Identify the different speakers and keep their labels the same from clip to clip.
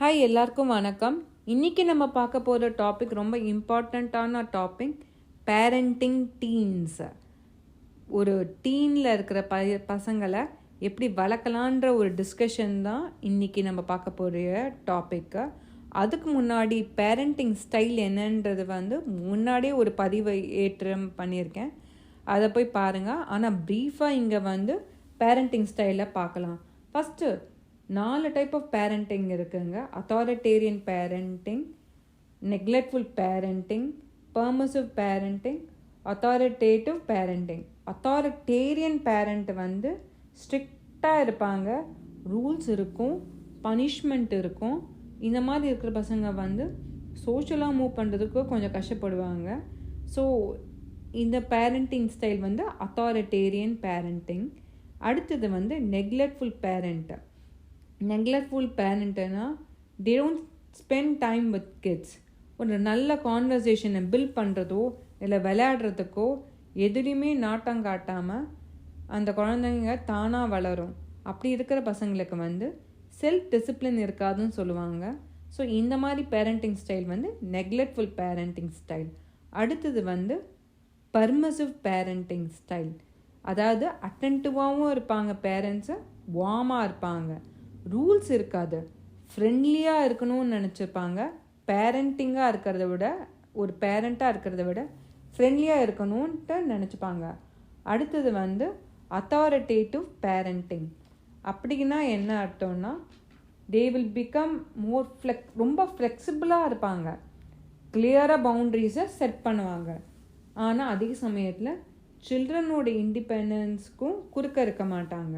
Speaker 1: Hi எல்லாருக்கும் வணக்கம். இன்றைக்கி நம்ம பார்க்க போகிற டாபிக் ரொம்ப இம்பார்ட்டண்ட்டான டாபிக், பேரண்டிங் டீன்ஸ். ஒரு டீனில் இருக்கிற பசங்களை எப்படி வளர்க்கலான்ற ஒரு டிஸ்கஷன் தான் இன்றைக்கி நம்ம பார்க்க போகிற டாப்பிக்கு. அதுக்கு முன்னாடி பேரண்டிங் ஸ்டைல் என்னன்றது முன்னாடியே ஒரு பதிவை ஏற்றம் பண்ணியிருக்கேன், அதை போய் பாருங்கள். ஆனால் ப்ரீஃபாக இங்கே பேரண்டிங் ஸ்டைலை பார்க்கலாம். ஃபஸ்ட்டு 4 டைப் ஆஃப் பேரண்டிங் இருக்குங்க. Authoritarian parenting, neglectful parenting, permissive parenting, authoritative parenting. Authoritarian parent ஸ்ட்ரிக்டாக இருப்பாங்க, ரூல்ஸ் இருக்கும், பனிஷ்மெண்ட் இருக்கும். இந்த மாதிரி இருக்கிற பசங்க சோஷியலாக மூவ் பண்ணுறதுக்கு கொஞ்சம் கஷ்டப்படுவாங்க. ஸோ இந்த பேரண்டிங் ஸ்டைல் அத்தாரிட்டேரியன் பேரண்டிங். அடுத்தது நெக்லெக்ட்ஃபுல் பேரண்ட். நெக்லெக்ட்ஃபுல் பேரண்ட்னா they don't spend time with kids. ஒரு நல்ல கான்வர்சேஷனை பில்ட் பண்ணுறதோ இல்லை விளையாடுறதுக்கோ எதுலேயுமே நாட்டம் காட்டாமல் அந்த குழந்தைங்க தானாக வளரும். அப்படி இருக்கிற பசங்களுக்கு செல்ஃப் டிசிப்ளின் இருக்காதுன்னு சொல்லுவாங்க. ஸோ இந்த மாதிரி பேரண்டிங் ஸ்டைல் நெக்லெக்ட்ஃபுல் பேரண்டிங் ஸ்டைல். அடுத்தது பர்மிசிவ் பேரண்டிங் ஸ்டைல். அதாவது அட்டென்டிவாகவும் இருப்பாங்க பேரண்ட்ஸு, வார்மாக இருப்பாங்க, ரூல்ஸ் இருக்காது, ஃப்ரெண்ட்லியாக இருக்கணும்னு நினச்சிருப்பாங்க. பேரண்டிங்காக இருக்கிறத விட, ஒரு பேரண்ட்டாக இருக்கிறத விட ஃப்ரெண்ட்லியாக இருக்கணும்ன்ட்டு நினச்சிப்பாங்க. அடுத்தது அத்தாரிட்டேட்டிவ் பேரண்டிங். அப்படின்னா என்ன அர்த்தம்னா, தே வில் பிகம் மோர் ரொம்ப ஃப்ளெக்சிபிளாக இருப்பாங்க, கிளியராக பவுண்ட்ரிஸை செட் பண்ணுவாங்க. ஆனால் அதே சமயத்தில் சில்ட்ரனோட இண்டிபெண்டன்ஸ்க்கும் குறுக்க இருக்க மாட்டாங்க,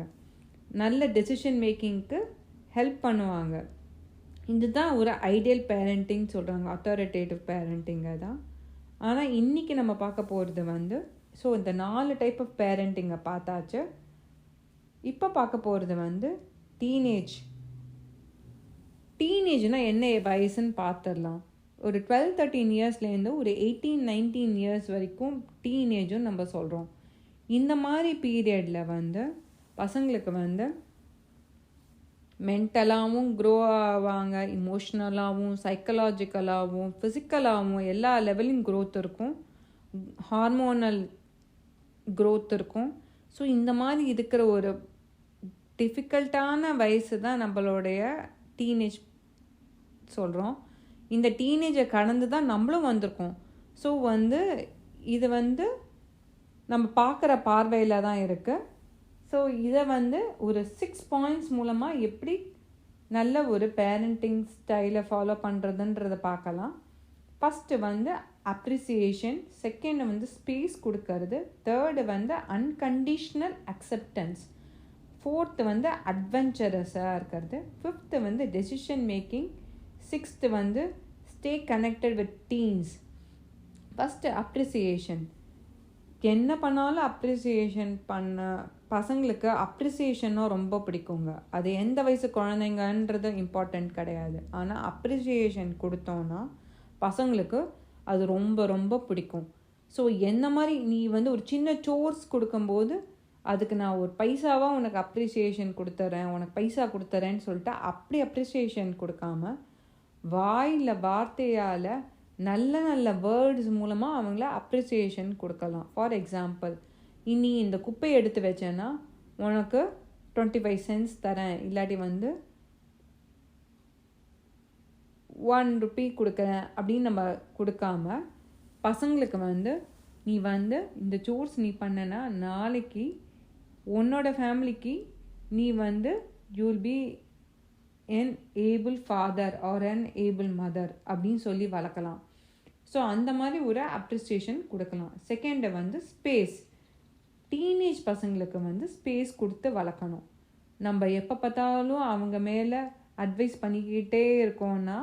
Speaker 1: நல்ல டெசிஷன் மேக்கிங்க்கு ஹெல்ப் பண்ணுவாங்க. இதுதான் ஒரு ஐடியல் பேரண்டிங் சொல்கிறாங்க, அத்தாரிட்டேட்டிவ் பேரண்டிங்கை தான். ஆனால் இன்றைக்கி நம்ம பார்க்க போகிறது ஸோ இந்த 4 டைப் ஆஃப் பேரண்டிங்கை பார்த்தாச்சு. இப்போ பார்க்க போகிறது டீனேஜ். டீனேஜ்னால் என்ன வயசுன்னு பார்த்துடலாம். ஒரு 12-13 இயர்ஸ்லேருந்து ஒரு 18-19 இயர்ஸ் வரைக்கும் டீனேஜும் நம்ம சொல்கிறோம். இந்த மாதிரி பீரியடில் பசங்களுக்கு மென்டலாகவும் க்ரோ ஆவாங்க, இமோஷ்னலாகவும் சைக்கலாஜிக்கலாகவும் ஃபிசிக்கலாகவும் எல்லா லெவலையும் க்ரோத் இருக்கும், ஹார்மோனல் க்ரோத் இருக்கும். ஸோ இந்த மாதிரி இருக்கிற ஒரு டிஃபிகல்ட்டான வயசு தான் நம்மளுடைய டீனேஜ் சொல்கிறோம். இந்த டீனேஜை கடந்து தான் நம்மளும் வந்திருக்கோம். ஸோ இது நம்ம பார்க்குற பார்வையில் தான் இருக்குது. ஸோ இதை ஒரு 6 பாயிண்ட்ஸ் மூலமாக எப்படி நல்ல ஒரு பேரண்டிங் ஸ்டைலை ஃபாலோ பண்ணுறதுன்றதை பார்க்கலாம். ஃபஸ்ட்டு அப்ரிசியேஷன், செகண்ட் ஸ்பேஸ் கொடுக்கறது, தேர்டு அன்கண்டிஷ்னல் அக்செப்டன்ஸ், ஃபோர்த்து அட்வென்ச்சரஸாக இருக்கிறது, fifth decision making, sixth stay connected with teens. First appreciation. என்ன பண்ணாலும் அப்ரிசியேஷன் பண்ண பசங்களுக்கு அப்ரிசியேஷனும் ரொம்ப பிடிக்குங்க. அது எந்த வயசு குழந்தைங்கன்றது இம்பார்ட்டண்ட் கிடையாது. ஆனால் அப்ரிசியேஷன் கொடுத்தோன்னா பசங்களுக்கு அது ரொம்ப ரொம்ப பிடிக்கும். ஸோ என்ன மாதிரி நீ ஒரு சின்ன சோர்ஸ் கொடுக்கும்போது அதுக்கு நான் ஒரு பைசாவாக உனக்கு அப்ரிசியேஷன் கொடுத்துறேன், உனக்கு பைசா கொடுத்துறேன்னு சொல்லிட்டு அப்படி அப்ரிசியேஷன் கொடுக்காம வாயில் வார்த்தையால் நல்ல நல்ல வேர்ட்ஸ் மூலமாக அவங்கள அப்ரிசியேஷன் கொடுக்கலாம். ஃபார் எக்ஸாம்பிள், இனி இந்த குப்பையை எடுத்து வச்சேன்னா உனக்கு 25 cents தரேன், இல்லாட்டி 1 rupee கொடுக்குறேன் அப்படின்னு நம்ம கொடுக்காம பசங்களுக்கு நீ இந்த சோர்ஸ் நீ பண்ணனா நாளைக்கு உன்னோட ஃபேமிலிக்கு நீ you will be an able father or an able mother அப்படின்னு சொல்லி வளர்க்கலாம். ஸோ அந்த மாதிரி ஒரு அப்ரிசியேஷன் கொடுக்கலாம். Second space. டீனேஜ் பசங்களுக்கு ஸ்பேஸ் கொடுத்து வளர்க்கணும். நம்ம எப்போ பார்த்தாலும் அவங்க மேலே அட்வைஸ் பண்ணிக்கிட்டே இருக்கோன்னா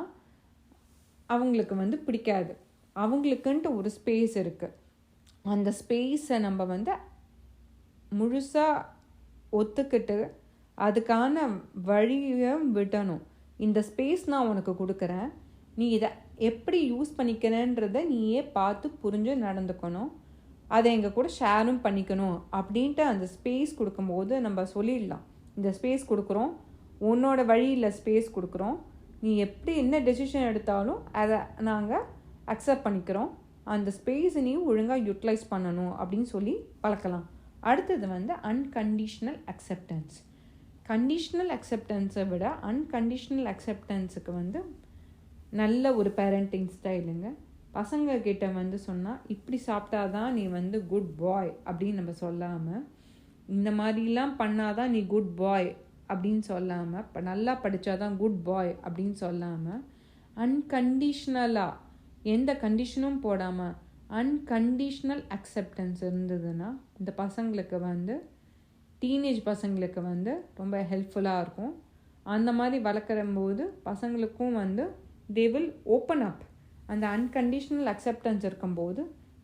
Speaker 1: அவங்களுக்கு பிடிக்காது. அவங்களுக்குன்ட்டு ஒரு ஸ்பேஸ் இருக்குது. அந்த ஸ்பேஸை நம்ம முழுசாக ஒத்துக்கிட்டு அதுக்கான வழியை விடணும். இந்த ஸ்பேஸ் நான் உனக்கு கொடுக்குறேன், நீ இதை எப்படி யூஸ் பண்ணிக்கிறேன்றதை நீயே பார்த்து புரிஞ்சு நடந்துக்கணும், அதை எங்கள் கூட ஷேரும் பண்ணிக்கணும் அப்படின்ட்டு அந்த ஸ்பேஸ் கொடுக்கும்போது நம்ம சொல்லிடலாம், இந்த ஸ்பேஸ் கொடுக்குறோம், உன்னோட வழியில் ஸ்பேஸ் கொடுக்குறோம், நீ எப்படி என்ன டெசிஷன் எடுத்தாலும் அதை நாங்கள் அக்செப்ட் பண்ணிக்கிறோம், அந்த ஸ்பேஸை நீ ஒழுங்காக யூட்டிலைஸ் பண்ணணும் அப்படின்னு சொல்லி வளர்க்கலாம். அடுத்தது வந்து அன்கண்டிஷ்னல் அக்செப்டன்ஸ். கண்டிஷ்னல் அக்செப்டன்ஸை விட அன்கண்டிஷ்னல் அக்செப்டன்ஸுக்கு வந்து நல்ல ஒரு பேரண்டிங் ஸ்டைலுங்க. பசங்கக்கிட்ட வந்து சொன்னால் இப்படி சாப்பிட்டாதான் நீ வந்து குட் பாய் அப்படின்னு நம்ம சொல்லாமல், இந்த மாதிரிலாம் பண்ணாதான் நீ குட் பாய் அப்படின்னு சொல்லாமல், இப்போ நல்லா படித்தாதான் குட் பாய் அப்படின்னு சொல்லாமல், அன்கண்டிஷ்னலாக எந்த கண்டிஷனும் போடாமல் அன்கண்டிஷ்னல் அக்செப்டன்ஸ் இருந்ததுன்னா இந்த பசங்களுக்கு வந்து டீனேஜ் பசங்களுக்கு வந்து ரொம்ப ஹெல்ப்ஃபுல்லாக இருக்கும். அந்த மாதிரி வளர்க்குறம்போது பசங்களுக்கும் வந்து தே வில் ஓப்பன் அப். அந்த அன்கண்டிஷ்னல் அக்செப்டன்ஸ் இருக்கும்போது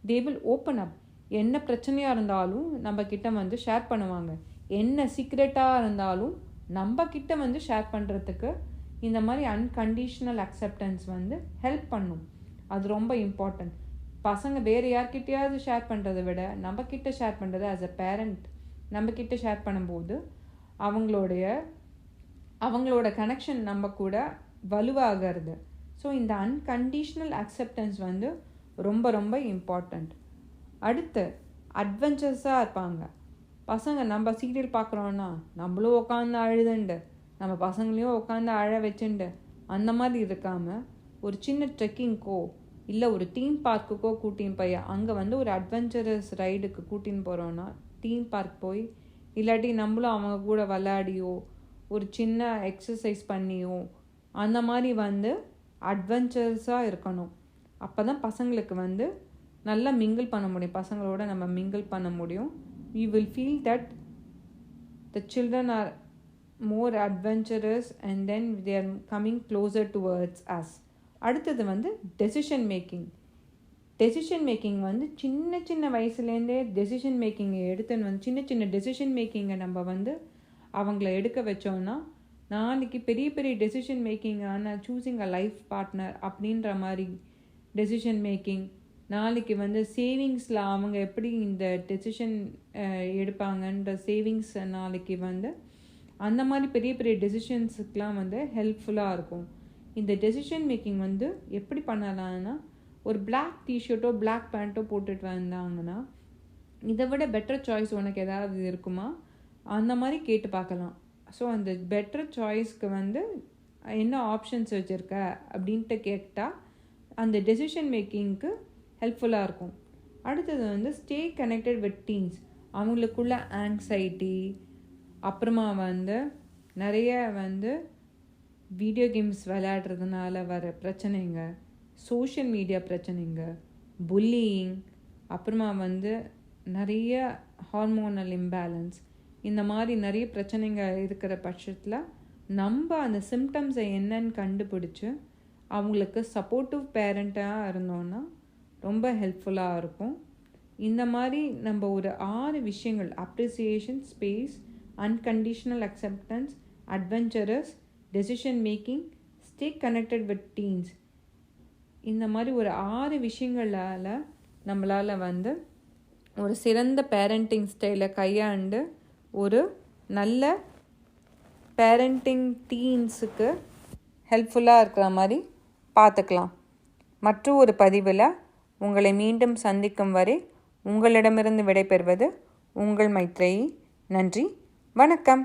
Speaker 1: தே வில் ஓப்பன் அப். என்ன பிரச்சனையாக இருந்தாலும் நம்மக்கிட்ட வந்து ஷேர் பண்ணுவாங்க. என்ன சீக்ரெட்டாக இருந்தாலும் நம்மக்கிட்ட வந்து ஷேர் பண்ணுறதுக்கு இந்த மாதிரி அன்கண்டிஷ்னல் அக்செப்டன்ஸ் வந்து ஹெல்ப் பண்ணும். அது ரொம்ப இம்பார்ட்டண்ட். பசங்க வேறு யார்கிட்டையாவது ஷேர் பண்ணுறதை விட நம்மக்கிட்ட ஷேர் பண்ணுறது ஆஸ் அ பேரண்ட் நம்மக்கிட்ட ஷேர் பண்ணும்போது அவங்களோட கனெக்ஷன் நம்ம கூட வலுவாகிறது. ஸோ இந்த அன்கண்டிஷ்னல் அக்செப்டன்ஸ் வந்து ரொம்ப ரொம்ப இம்பார்ட்டண்ட். அடுத்து அட்வென்ச்சர்ஸாக இருப்பாங்க பசங்க. நம்ம சீரியல் பார்க்குறோன்னா நம்மளும் உட்காந்து அழுதுண்டு நம்ம பசங்களையும் உட்காந்து அழ வச்சுண்டு அந்த மாதிரி இருக்காமல் ஒரு சின்ன ட்ரெக்கிங்க்கோ இல்லை ஒரு தீம் பார்க்குக்கோ கூட்டின்னு போய் அங்கே வந்து ஒரு அட்வென்ச்சரஸ் ரைடுக்கு கூட்டின்னு போகிறோன்னா தீம் பார்க் போய் இல்லாட்டி நம்மளும் அவங்க கூட விளையாடியோ ஒரு சின்ன எக்ஸசைஸ் பண்ணியோ அந்த மாதிரி வந்து அட்வென்ச்சர்ஸாக இருக்கணும். அப்போ தான் பசங்களுக்கு வந்து நல்லா மிங்கிள் பண்ண முடியும், பசங்களோட நம்ம மிங்கிள் பண்ண முடியும். We will feel that the children are more adventurous and then they are coming closer towards us. அடுத்தது வந்து டெசிஷன் மேக்கிங் வந்து சின்ன சின்ன வயசுலேருந்தே டெசிஷன் மேக்கிங்கை எடுத்துன்னு வந்து சின்ன சின்ன டெசிஷன் மேக்கிங்கை நம்ம வந்து அவங்கள எடுக்க வச்சோன்னா நாளைக்கு பெரிய பெரிய டெசிஷன் மேக்கிங்கான சூஸிங் அ லைஃப் பார்ட்னர் அப்படின்ற மாதிரி டெசிஷன் மேக்கிங், நாளைக்கு வந்து சேவிங்ஸில் அவங்க எப்படி இந்த டெசிஷன் எடுப்பாங்கன்ற சேவிங்ஸ் நாளைக்கு வந்து அந்த மாதிரி பெரிய பெரிய டெசிஷன்ஸுக்கெலாம் வந்து ஹெல்ப்ஃபுல்லாக இருக்கும். இந்த டெசிஷன் மேக்கிங் வந்து எப்படி பண்ணலான்னா ஒரு பிளாக் டிஷர்ட்டோ பிளாக் பேண்ட்டோ போட்டுட்டு வந்தாங்கன்னா இதை விட பெட்டர் சாய்ஸ் உனக்கு ஏதாவது இருக்குமா அந்த மாதிரி கேட்டு பார்க்கலாம். ஸோ அந்த பெட்டர் சாய்ஸ்க்கு வந்து என்ன ஆப்ஷன்ஸ் வச்சுருக்க அப்படின்ட்டு கேட்டால் அந்த டெசிஷன் மேக்கிங்க்கு ஹெல்ப்ஃபுல்லாக இருக்கும். அடுத்தது வந்து ஸ்டே கனெக்டட் வித் டீன்ஸ். அவங்களுக்குள்ள ஆங்ஸைட்டி, அப்புறமா வந்து நிறைய வந்து வீடியோ கேம்ஸ் விளையாடுறதுனால வர பிரச்சனைங்க, சோஷியல் மீடியா பிரச்சனைங்க, புல்லியிங், அப்புறமா வந்து நிறைய ஹார்மோனல் இம்பேலன்ஸ், இந்த மாதிரி நிறைய பிரச்சனைங்க இருக்கிற பட்சத்தில் நம்ம அந்த சிம்டம்ஸை என்னன்னு கண்டுபிடிச்சி அவங்களுக்கு சப்போர்ட்டிவ் பேரண்ட்டாக இருந்தோன்னா ரொம்ப ஹெல்ப்ஃபுல்லாக இருக்கும். இந்த மாதிரி நம்ம ஒரு 6 விஷயங்கள் appreciation, space, unconditional acceptance, adventurous, decision making, stay connected with teens, இந்த மாதிரி ஒரு 6 விஷயங்களால் நம்மளால் வந்து ஒரு சிறந்த பேரண்டிங் ஸ்டைலை கையாண்டு ஒரு நல்ல பேரண்டிங் டீன்ஸுக்கு ஹெல்ப்ஃபுல்லாக இருக்கிற மாதிரி பார்த்துக்கலாம். மற்ற ஒரு பதிவில் உங்களை மீண்டும் சந்திக்கும் வரை உங்களிடமிருந்து விடைபெறுவது உங்கள் மைத்ரேயி. நன்றி, வணக்கம்.